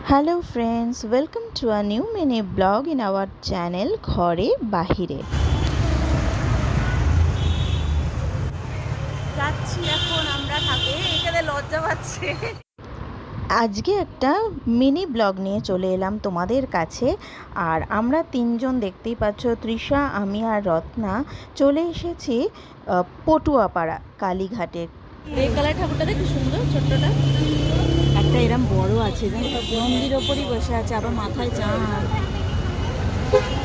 Hello friends, welcome to a new mini blog in our channel ঘরে বাহিরে। যাচ্ছি এখন আমরা থাকে এখানে লজ্জা পাচ্ছে। আজকে একটা মিনি ব্লগ নিয়ে চলে এলাম তোমাদের কাছে। আর আমরা তিনজন দেখতেই পাচ্ছ, তৃষা, আমি আর রত্না চলে এসেছি পটুয়াপাড়া কালীঘাটে। এই কালার ঠাকুরটা দেখি সুন্দর, ছোট্টটা একটা এরম বড় আছে, নন্দীর ওপরই বসে আছে, আবার মাথায় চাঁদ।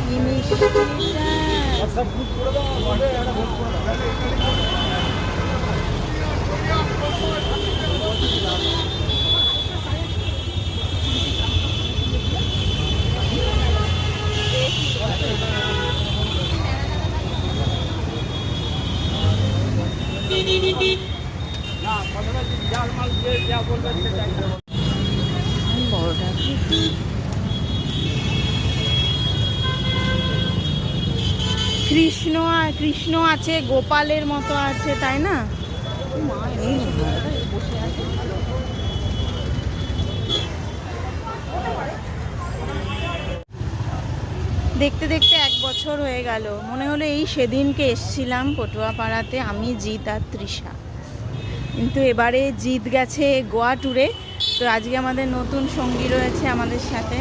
কি মিষ্টিটা। কৃষ্ণ আছে, গোপালের মতো আছে, তাই না? দেখতে দেখতে 1 বছর হয়ে গেল। মনে হলো এই সেদিনকে এসছিলাম পটুয়াপাড়াতে, আমি, জিৎ আর তৃষা। কিন্তু এবারে জিৎ গেছে গোয়া ট্যুরে, তো আজকে আমাদের নতুন সঙ্গী রয়েছে আমাদের সাথে।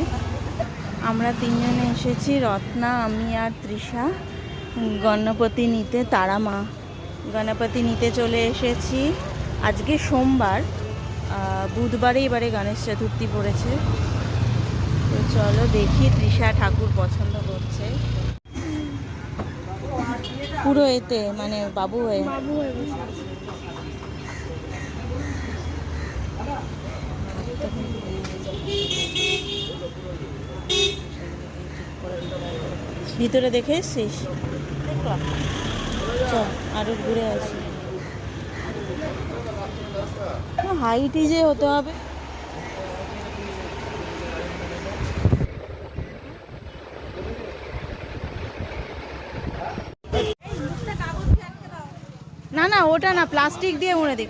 আমরা তিনজনে এসেছি, রত্না, আমি আর তৃষা, গণপতি নিতে, তারা মা গণপতি নিতে চলে এসেছি। আজকে সোমবার, বুধবারে এবারে গণেশ চতুর্থী পড়েছে। তো চলো দেখি, তৃষা ঠাকুর পছন্দ করছে পুরো এতে, মানে বাবু হয়ে। ভিতরে দেখে এসছিস? চল আরো ঘুরে আসি। হাইটই যে হতে হবে। না না, ওটা না, প্লাস্টিক দিয়ে মুড়ে দিক।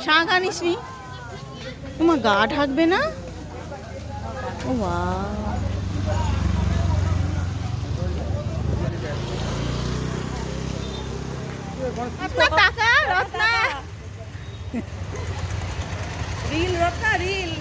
শাঁখ আনিস নি? তোমার গা ঢাকবে না? ও রিল রত্না রিল।